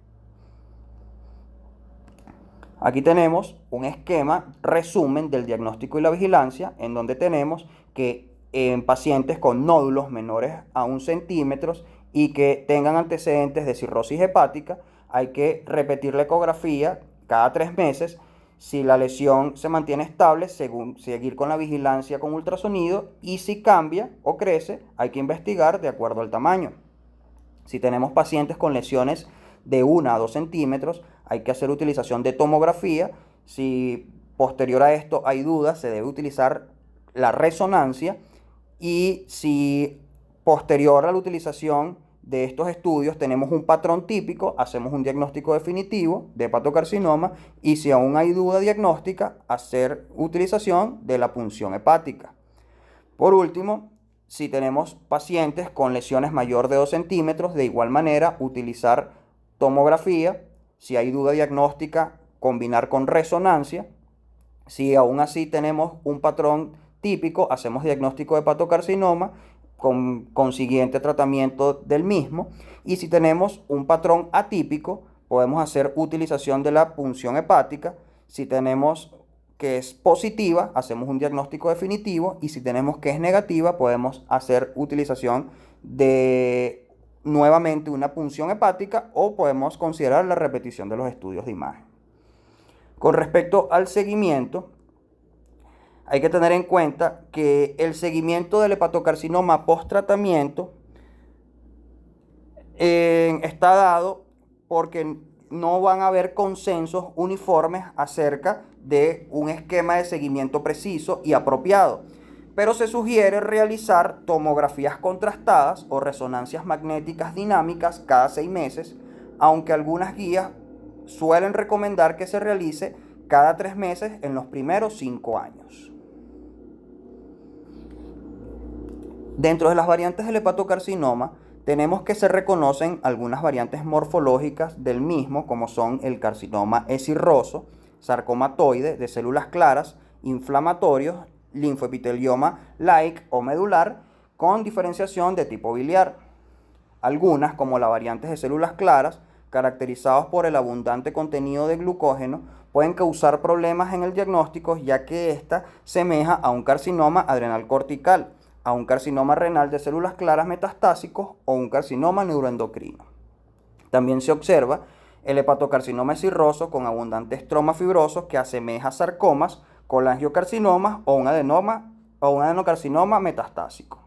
Aquí tenemos un esquema resumen del diagnóstico y la vigilancia, en donde tenemos que en pacientes con nódulos menores a 1 centímetro y que tengan antecedentes de cirrosis hepática, hay que repetir la ecografía cada 3 meses. Si la lesión se mantiene estable, seguir con la vigilancia con ultrasonido, y si cambia o crece, hay que investigar de acuerdo al tamaño. Si tenemos pacientes con lesiones de 1 a 2 centímetros, hay que hacer utilización de tomografía. Si posterior a esto hay dudas, se debe utilizar la resonancia. Y si posterior a la utilización de estos estudios tenemos un patrón típico, hacemos un diagnóstico definitivo de hepatocarcinoma, y si aún hay duda diagnóstica, hacer utilización de la punción hepática. Por último, si tenemos pacientes con lesiones mayor de 2 centímetros, de igual manera utilizar tomografía. Si hay duda diagnóstica, combinar con resonancia. Si aún así tenemos un patrón típico, hacemos diagnóstico de hepatocarcinoma con consiguiente tratamiento del mismo. Y si tenemos un patrón atípico, podemos hacer utilización de la punción hepática. Si tenemos que es positiva, hacemos un diagnóstico definitivo, y si tenemos que es negativa, podemos hacer utilización de nuevamente una punción hepática, o podemos considerar la repetición de los estudios de imagen. Con respecto al seguimiento, hay que tener en cuenta que el seguimiento del hepatocarcinoma post-tratamiento está dado porque no van a haber consensos uniformes acerca de un esquema de seguimiento preciso y apropiado, pero se sugiere realizar tomografías contrastadas o resonancias magnéticas dinámicas cada 6 meses, aunque algunas guías suelen recomendar que se realice cada 3 meses en los primeros 5 años. Dentro de las variantes del hepatocarcinoma, tenemos que se reconocen algunas variantes morfológicas del mismo, como son el carcinoma escirroso, sarcomatoide de células claras, inflamatorios, linfoepitelioma-like o medular, con diferenciación de tipo biliar. Algunas, como las variantes de células claras, caracterizados por el abundante contenido de glucógeno, pueden causar problemas en el diagnóstico, ya que ésta semeja a un carcinoma adrenal cortical, a un carcinoma renal de células claras metastásicos o un carcinoma neuroendocrino. También se observa el hepatocarcinoma escirroso con abundante estroma fibroso que asemeja a sarcomas, colangiocarcinomas o un adenocarcinoma metastásico.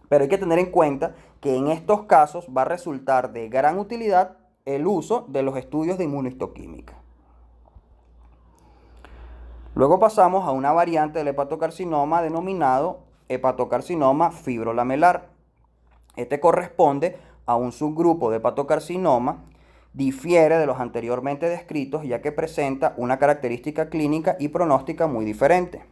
Pero hay que tener en cuenta que en estos casos va a resultar de gran utilidad el uso de los estudios de inmunohistoquímica. Luego pasamos a una variante del hepatocarcinoma denominado hepatocarcinoma fibrolamelar. Este corresponde a un subgrupo de hepatocarcinoma, difiere de los anteriormente descritos ya que presenta una característica clínica y pronóstica muy diferente.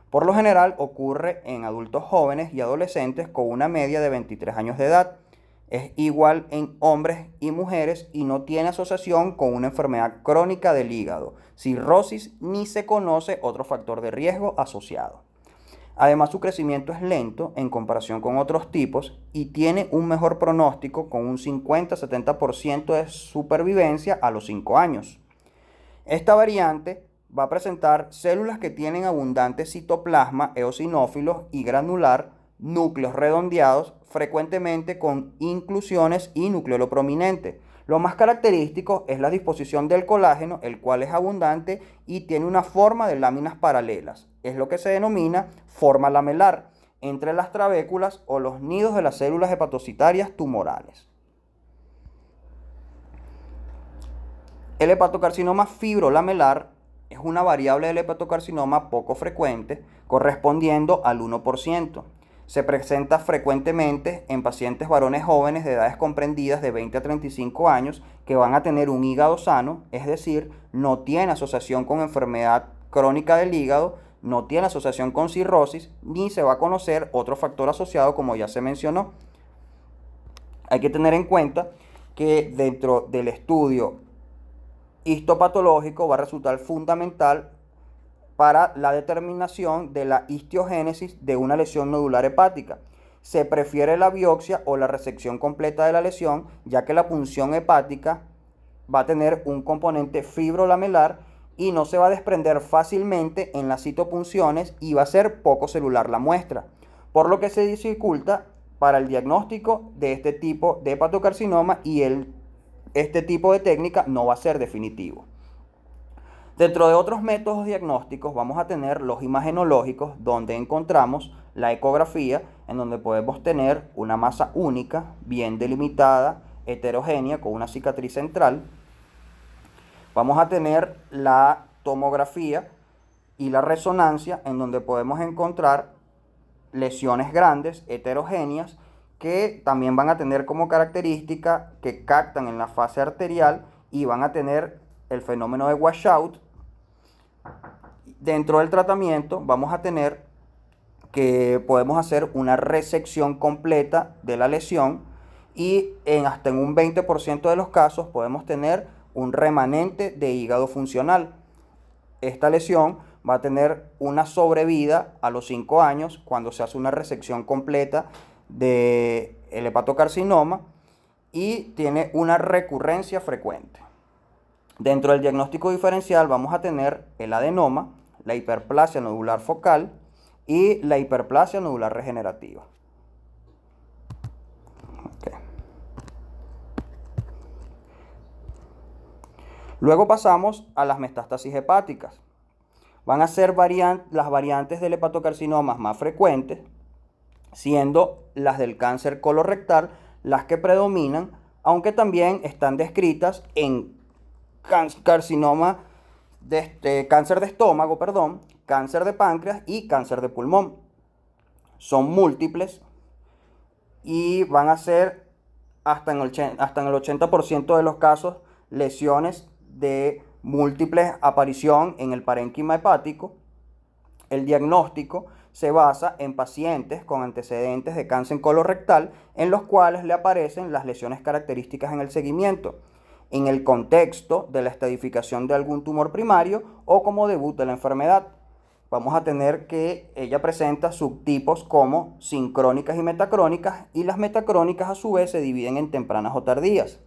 Por lo general ocurre en adultos jóvenes y adolescentes con una media de 23 años de edad. Es igual en hombres y mujeres y no tiene asociación con una enfermedad crónica del hígado, cirrosis, ni se conoce otro factor de riesgo asociado. Además, su crecimiento es lento en comparación con otros tipos y tiene un mejor pronóstico con un 50-70% de supervivencia a los 5 años. Esta variante va a presentar células que tienen abundante citoplasma eosinófilo y granular, núcleos redondeados, frecuentemente con inclusiones y nucleolo prominente. Lo más característico es la disposición del colágeno, el cual es abundante y tiene una forma de láminas paralelas. Es lo que se denomina forma lamelar. entre las trabéculas o los nidos de las células hepatocitarias tumorales. El hepatocarcinoma fibrolamelar es una variable del hepatocarcinoma poco frecuente, correspondiendo al 1%. Se presenta frecuentemente en pacientes varones jóvenes de edades comprendidas de 20 a 35 años que van a tener un hígado sano, es decir, no tiene asociación con enfermedad crónica del hígado, no tiene asociación con cirrosis, ni se va a conocer otro factor asociado como ya se mencionó. Hay que tener en cuenta que dentro del estudio histopatológico va a resultar fundamental para la determinación de la histiogénesis de una lesión nodular hepática. Se prefiere la biopsia o la resección completa de la lesión, ya que la punción hepática va a tener un componente fibrolamelar y no se va a desprender fácilmente en las citopunciones y va a ser poco celular la muestra, por lo que se dificulta para el diagnóstico de este tipo de hepatocarcinoma y este tipo de técnica no va a ser definitivo. Dentro de otros métodos diagnósticos vamos a tener los imagenológicos, donde encontramos la ecografía, en donde podemos tener una masa única, bien delimitada, heterogénea, con una cicatriz central. Vamos a tener la tomografía y la resonancia, en donde podemos encontrar lesiones grandes, heterogéneas, que también van a tener como característica que captan en la fase arterial y van a tener el fenómeno de washout. Dentro del tratamiento vamos a tener que podemos hacer una resección completa de la lesión y hasta en un 20% de los casos podemos tener un remanente de hígado funcional. Esta lesión va a tener una sobrevida a los 5 años cuando se hace una resección completa del hepatocarcinoma y tiene una recurrencia frecuente. Dentro del diagnóstico diferencial vamos a tener el adenoma, la hiperplasia nodular focal y la hiperplasia nodular regenerativa. Okay. Luego pasamos a las metástasis hepáticas. Van a ser las variantes del hepatocarcinoma más frecuentes, siendo las del cáncer colorectal las que predominan, aunque también están descritas en cáncer de estómago, cáncer de páncreas y cáncer de pulmón. Son múltiples y van a ser hasta en el 80% de los casos lesiones de múltiple aparición en el parénquima hepático. El diagnóstico se basa en pacientes con antecedentes de cáncer colorectal en los cuales le aparecen las lesiones características en el seguimiento, en el contexto de la estadificación de algún tumor primario o como debut de la enfermedad. Vamos a tener que ella presenta subtipos como sincrónicas y metacrónicas, y las metacrónicas a su vez se dividen en tempranas o tardías.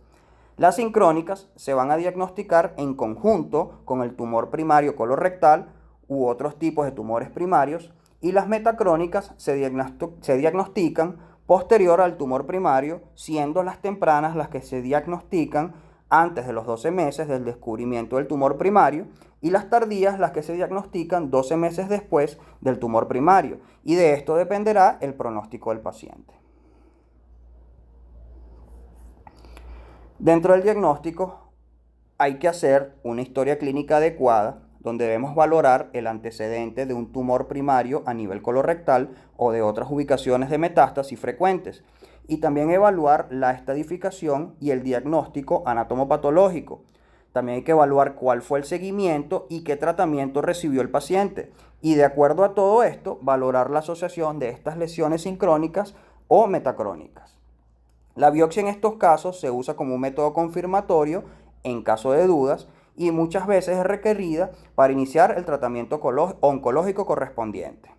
Las sincrónicas se van a diagnosticar en conjunto con el tumor primario colorectal u otros tipos de tumores primarios, y las metacrónicas se diagnostican posterior al tumor primario, siendo las tempranas las que se diagnostican antes de los 12 meses del descubrimiento del tumor primario y las tardías las que se diagnostican 12 meses después del tumor primario, y de esto dependerá el pronóstico del paciente. Dentro del diagnóstico hay que hacer una historia clínica adecuada, donde debemos valorar el antecedente de un tumor primario a nivel colorectal o de otras ubicaciones de metástasis frecuentes, y también evaluar la estadificación y el diagnóstico anatomopatológico. También hay que evaluar cuál fue el seguimiento y qué tratamiento recibió el paciente, y de acuerdo a todo esto, valorar la asociación de estas lesiones sincrónicas o metacrónicas. La biopsia en estos casos se usa como un método confirmatorio en caso de dudas y muchas veces es requerida para iniciar el tratamiento oncológico correspondiente.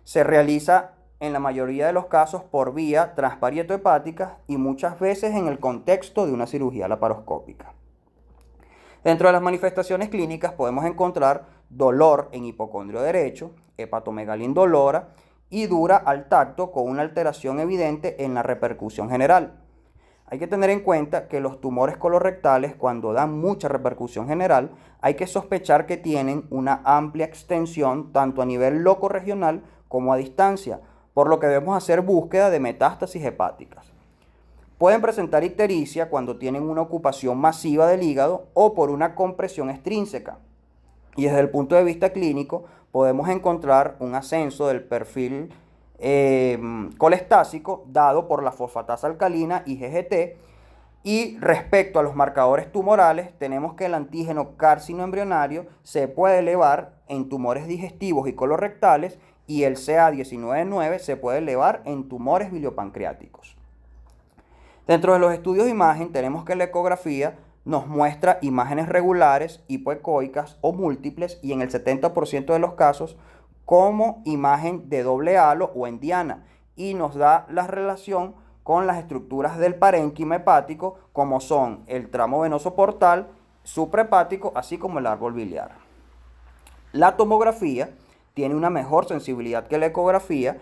Se realiza en la mayoría de los casos por vía transparieto-hepática y muchas veces en el contexto de una cirugía laparoscópica. Dentro de las manifestaciones clínicas podemos encontrar dolor en hipocondrio derecho, hepatomegalia indolora y dura al tacto con una alteración evidente en la repercusión general. Hay que tener en cuenta que los tumores colorectales, cuando dan mucha repercusión general, hay que sospechar que tienen una amplia extensión tanto a nivel locorregional como a distancia, por lo que debemos hacer búsqueda de metástasis hepáticas. Pueden presentar ictericia cuando tienen una ocupación masiva del hígado o por una compresión extrínseca. Y desde el punto de vista clínico, podemos encontrar un ascenso del perfil colestásico dado por la fosfatasa alcalina IgGT. Y respecto a los marcadores tumorales, tenemos que el antígeno carcinoembrionario se puede elevar en tumores digestivos y colorectales y el CA19-9 se puede elevar en tumores biliopancreáticos. Dentro de los estudios de imagen tenemos que la ecografía nos muestra imágenes regulares, hipoecoicas o múltiples y en el 70% de los casos como imagen de doble halo o en diana y nos da la relación con las estructuras del parénquima hepático como son el tramo venoso portal, suprahepático, así como el árbol biliar. La tomografía tiene una mejor sensibilidad que la ecografía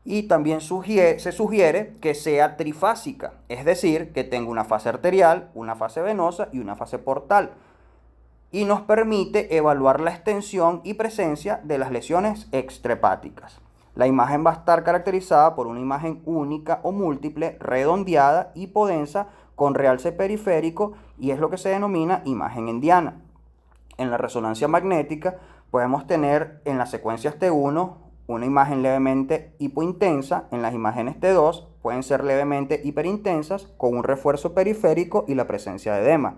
y también se sugiere que sea trifásica, es decir, que tenga una fase arterial, una fase venosa y una fase portal. Y nos permite evaluar la extensión y presencia de las lesiones extrahepáticas. La imagen va a estar caracterizada por una imagen única o múltiple, redondeada, hipodensa, con realce periférico y es lo que se denomina imagen en diana. En la resonancia magnética podemos tener en las secuencias T1 una imagen levemente hipointensa, en las imágenes T2 pueden ser levemente hiperintensas con un refuerzo periférico y la presencia de edema.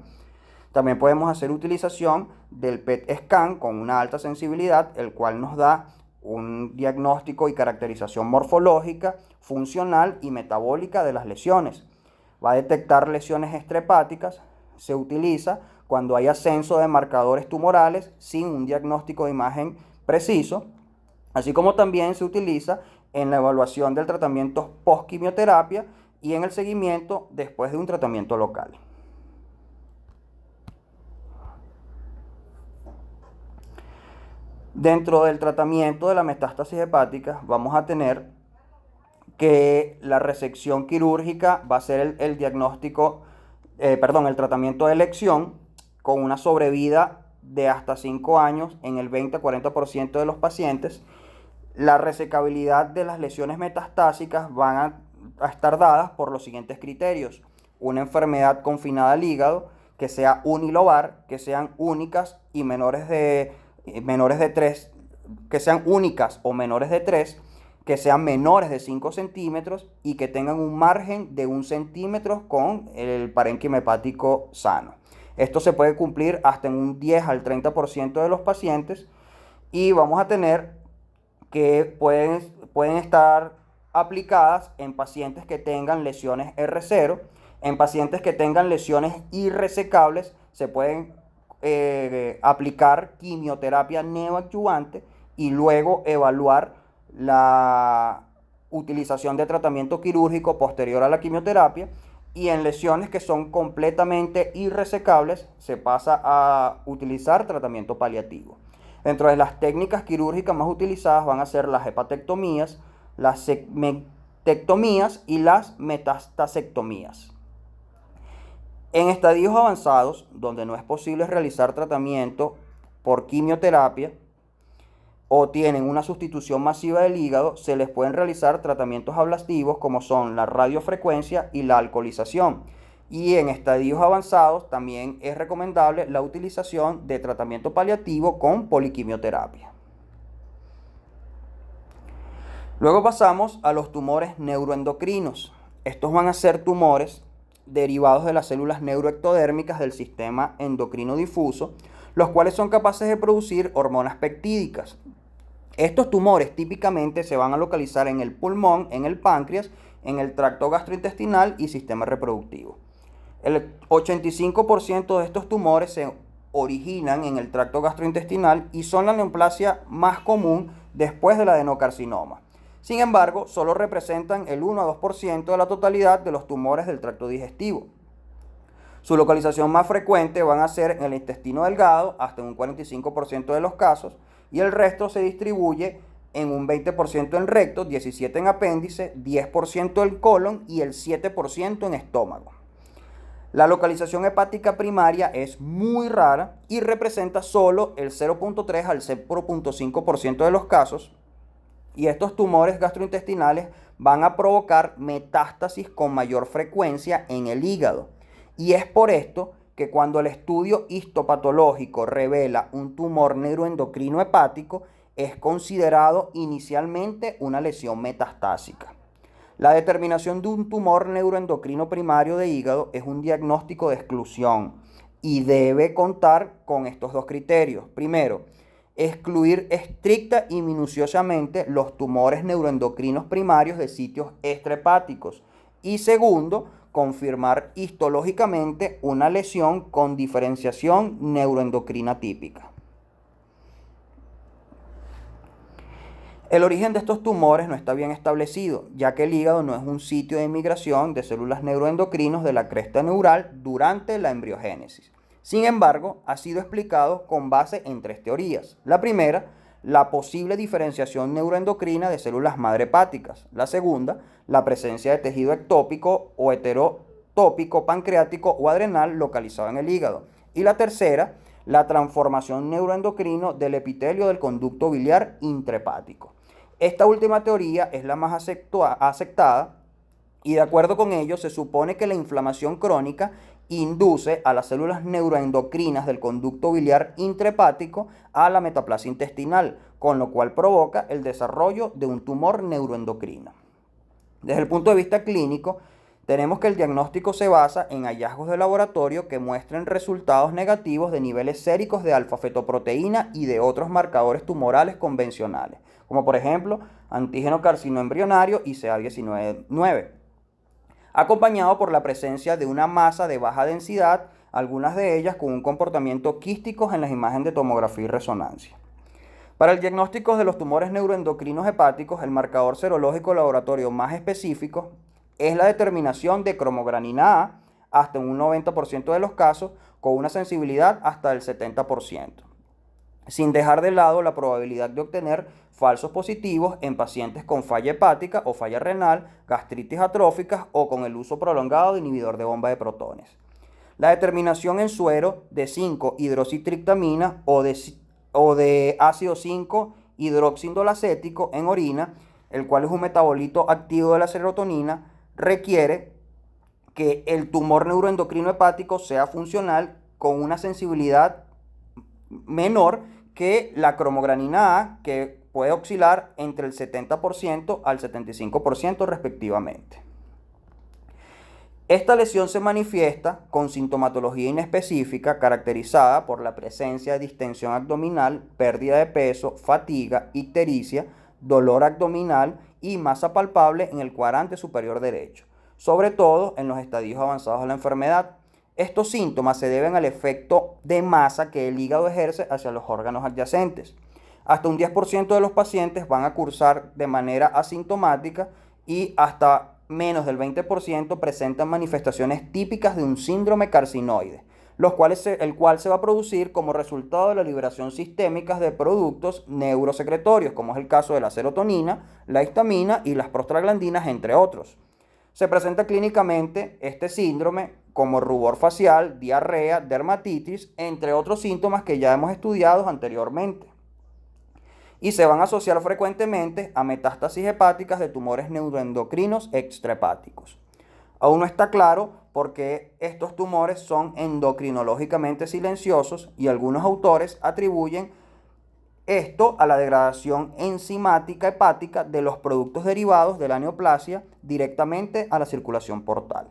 También podemos hacer utilización del PET scan con una alta sensibilidad, el cual nos da un diagnóstico y caracterización morfológica, funcional y metabólica de las lesiones. Va a detectar lesiones extrahepáticas, se utiliza cuando hay ascenso de marcadores tumorales sin un diagnóstico de imagen preciso, así como también se utiliza en la evaluación del tratamiento post-quimioterapia y en el seguimiento después de un tratamiento local. Dentro del tratamiento de la metástasis hepática vamos a tener que la resección quirúrgica va a ser el tratamiento de elección con una sobrevida de hasta 5 años en el 20-40% de los pacientes. La resecabilidad de las lesiones metastásicas van a estar dadas por los siguientes criterios: una enfermedad confinada al hígado, que sea unilobar, que sean únicas y menores de 3, que sean únicas o menores de 3, que sean menores de 5 centímetros y que tengan un margen de 1 centímetro con el parénquima hepático sano. Esto se puede cumplir hasta en un 10 al 30% de los pacientes y vamos a tener que pueden estar aplicadas en pacientes que tengan lesiones R0, en pacientes que tengan lesiones irresecables se pueden aplicar quimioterapia neoadyuvante y luego evaluar la utilización de tratamiento quirúrgico posterior a la quimioterapia, y en lesiones que son completamente irresecables se pasa a utilizar tratamiento paliativo. Dentro de las técnicas quirúrgicas más utilizadas van a ser las hepatectomías, las segmentectomías y las metastasectomías. En estadios avanzados, donde no es posible realizar tratamiento por quimioterapia o tienen una sustitución masiva del hígado, se les pueden realizar tratamientos ablativos como son la radiofrecuencia y la alcoholización. Y en estadios avanzados también es recomendable la utilización de tratamiento paliativo con poliquimioterapia. Luego pasamos a los tumores neuroendocrinos. Estos van a ser tumores derivados de las células neuroectodérmicas del sistema endocrino difuso, los cuales son capaces de producir hormonas peptídicas. Estos tumores típicamente se van a localizar en el pulmón, en el páncreas, en el tracto gastrointestinal y sistema reproductivo. El 85% de estos tumores se originan en el tracto gastrointestinal y son la neoplasia más común después del adenocarcinoma. Sin embargo, solo representan el 1 a 2% de la totalidad de los tumores del tracto digestivo. Su localización más frecuente van a ser en el intestino delgado, hasta un 45% de los casos, y el resto se distribuye en un 20% en recto, 17% en apéndice, 10% en colon y el 7% en estómago. La localización hepática primaria es muy rara y representa solo el 0.3 al 0.5% de los casos. Y estos tumores gastrointestinales van a provocar metástasis con mayor frecuencia en el hígado. Y es por esto que cuando el estudio histopatológico revela un tumor neuroendocrino hepático, es considerado inicialmente una lesión metastásica. La determinación de un tumor neuroendocrino primario de hígado es un diagnóstico de exclusión y debe contar con estos dos criterios. Primero, excluir estricta y minuciosamente los tumores neuroendocrinos primarios de sitios extrahepáticos. Y segundo, confirmar histológicamente una lesión con diferenciación neuroendocrina típica. El origen de estos tumores no está bien establecido, ya que el hígado no es un sitio de migración de células neuroendocrinos de la cresta neural durante la embriogénesis. Sin embargo, ha sido explicado con base en tres teorías. La primera, la posible diferenciación neuroendocrina de células madre hepáticas. La segunda, la presencia de tejido ectópico o heterotópico pancreático o adrenal localizado en el hígado. Y la tercera, la transformación neuroendocrino del epitelio del conducto biliar intrahepático. Esta última teoría es la más aceptada y de acuerdo con ello se supone que la inflamación crónica induce a las células neuroendocrinas del conducto biliar intrahepático a la metaplasia intestinal, con lo cual provoca el desarrollo de un tumor neuroendocrino. Desde el punto de vista clínico, tenemos que el diagnóstico se basa en hallazgos de laboratorio que muestren resultados negativos de niveles séricos de alfa-fetoproteína y de otros marcadores tumorales convencionales, como por ejemplo antígeno carcinoembrionario y CA19-9, acompañado por la presencia de una masa de baja densidad, algunas de ellas con un comportamiento quístico en las imágenes de tomografía y resonancia. Para el diagnóstico de los tumores neuroendocrinos hepáticos, el marcador serológico laboratorio más específico es la determinación de cromogranina A hasta un 90% de los casos, con una sensibilidad hasta el 70%, sin dejar de lado la probabilidad de obtener falsos positivos en pacientes con falla hepática o falla renal, gastritis atróficas o con el uso prolongado de inhibidor de bomba de protones. La determinación en suero de 5-hidroxitriptamina o de ácido 5-hidroxindolacético en orina, el cual es un metabolito activo de la serotonina, requiere que el tumor neuroendocrino hepático sea funcional con una sensibilidad menor que la cromogranina A, que puede oscilar entre el 70% al 75% respectivamente. Esta lesión se manifiesta con sintomatología inespecífica caracterizada por la presencia de distensión abdominal, pérdida de peso, fatiga, ictericia, dolor abdominal y masa palpable en el cuadrante superior derecho, sobre todo en los estadios avanzados de la enfermedad. Estos síntomas se deben al efecto de masa que el hígado ejerce hacia los órganos adyacentes. Hasta un 10% de los pacientes van a cursar de manera asintomática y hasta menos del 20% presentan manifestaciones típicas de un síndrome carcinoide, el cual se va a producir como resultado de la liberación sistémica de productos neurosecretorios, como es el caso de la serotonina, la histamina y las prostaglandinas, entre otros. Se presenta clínicamente este síndrome como rubor facial, diarrea, dermatitis, entre otros síntomas que ya hemos estudiado anteriormente. Y se van a asociar frecuentemente a metástasis hepáticas de tumores neuroendocrinos extrahepáticos. Aún no está claro por qué estos tumores son endocrinológicamente silenciosos y algunos autores atribuyen esto a la degradación enzimática hepática de los productos derivados de la neoplasia directamente a la circulación portal.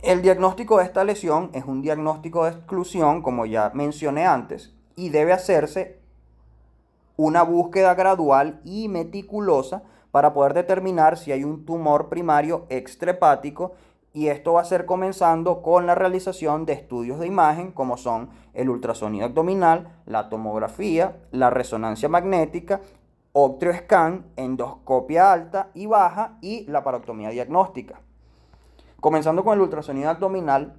El diagnóstico de esta lesión es un diagnóstico de exclusión, como ya mencioné antes, y debe hacerse una búsqueda gradual y meticulosa para poder determinar si hay un tumor primario extrahepático, y esto va a ser comenzando con la realización de estudios de imagen como son el ultrasonido abdominal, la tomografía, la resonancia magnética, octreoscan, endoscopia alta y baja y la laparoscopia diagnóstica. Comenzando con el ultrasonido abdominal,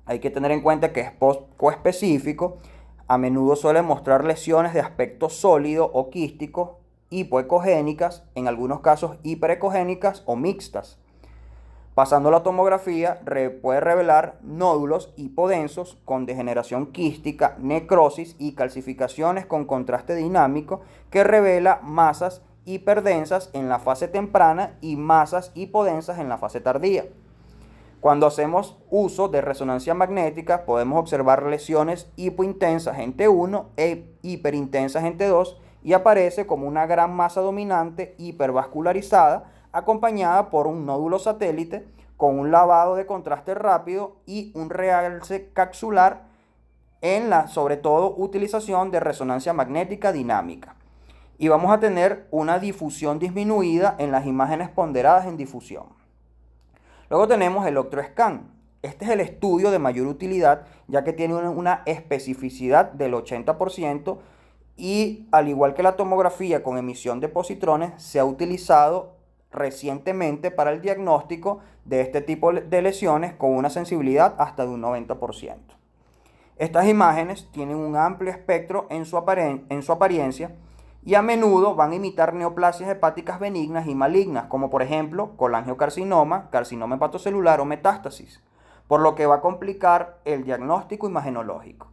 hay que tener en cuenta que es poco específico, a menudo suele mostrar lesiones de aspecto sólido o quístico, hipoecogénicas, en algunos casos hiperecogénicas o mixtas. Pasando la tomografía, puede revelar nódulos hipodensos con degeneración quística, necrosis y calcificaciones con contraste dinámico que revela masas hiperdensas en la fase temprana y masas hipodensas en la fase tardía. Cuando hacemos uso de resonancia magnética, podemos observar lesiones hipointensas en T1 e hiperintensas en T2 y aparece como una gran masa dominante hipervascularizada acompañada por un nódulo satélite con un lavado de contraste rápido y un realce capsular en la, sobre todo, utilización de resonancia magnética dinámica. Y vamos a tener una difusión disminuida en las imágenes ponderadas en difusión. Luego tenemos el Octrescan. Este es el estudio de mayor utilidad, ya que tiene una especificidad del 80% y, al igual que la tomografía con emisión de positrones, se ha utilizado recientemente para el diagnóstico de este tipo de lesiones con una sensibilidad hasta de un 90%. Estas imágenes tienen un amplio espectro en su apariencia y a menudo van a imitar neoplasias hepáticas benignas y malignas, como por ejemplo colangiocarcinoma, carcinoma hepatocelular o metástasis, por lo que va a complicar el diagnóstico imagenológico.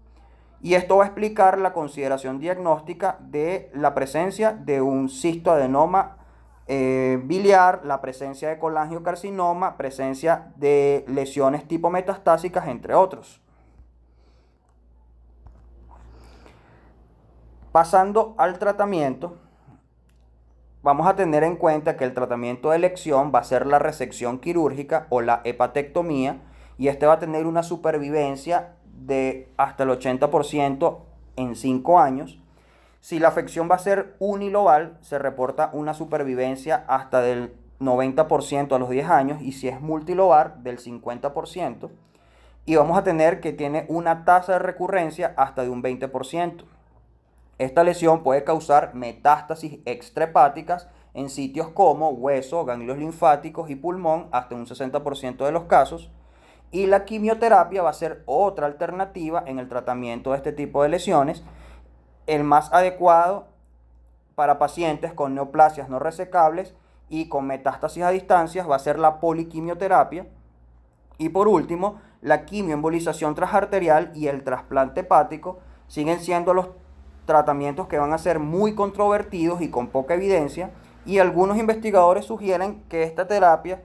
Y esto va a explicar la consideración diagnóstica de la presencia de un cistoadenoma biliar, la presencia de colangiocarcinoma, presencia de lesiones tipo metastásicas, entre otros. Pasando al tratamiento, vamos a tener en cuenta que el tratamiento de elección va a ser la resección quirúrgica o la hepatectomía, y este va a tener una supervivencia de hasta el 80% en 5 años. Si la afección va a ser unilobar, se reporta una supervivencia hasta del 90% a los 10 años, y si es multilobar, del 50%. Y vamos a tener que tiene una tasa de recurrencia hasta de un 20%. Esta lesión puede causar metástasis extrahepáticas en sitios como hueso, ganglios linfáticos y pulmón, hasta un 60% de los casos. Y la quimioterapia va a ser otra alternativa en el tratamiento de este tipo de lesiones. El más adecuado para pacientes con neoplasias no resecables y con metástasis a distancias va a ser la poliquimioterapia. Y por último, la quimioembolización transarterial y el trasplante hepático siguen siendo los tratamientos que van a ser muy controvertidos y con poca evidencia, y algunos investigadores sugieren que esta terapia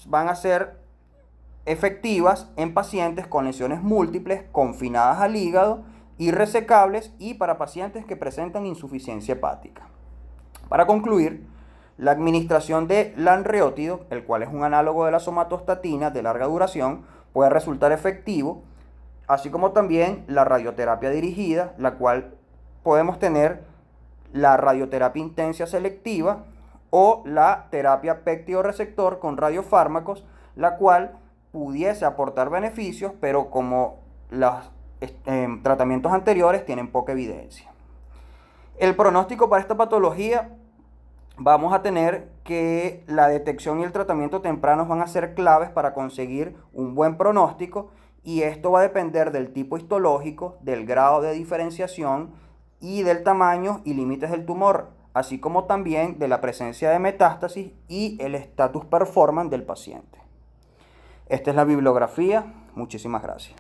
van a ser efectivas en pacientes con lesiones múltiples confinadas al hígado, irresecables y para pacientes que presentan insuficiencia hepática. Para concluir, la administración de lanreotide, el cual es un análogo de la somatostatina de larga duración, puede resultar efectivo, así como también la radioterapia dirigida, la cual podemos tener la radioterapia intensa selectiva o la terapia péptido-receptor con radiofármacos, la cual pudiese aportar beneficios, pero como los tratamientos anteriores tienen poca evidencia. El pronóstico para esta patología, vamos a tener que la detección y el tratamiento tempranos van a ser claves para conseguir un buen pronóstico, y esto va a depender del tipo histológico, del grado de diferenciación y del tamaño y límites del tumor, así como también de la presencia de metástasis y el status performance del paciente. Esta es la bibliografía. Muchísimas gracias.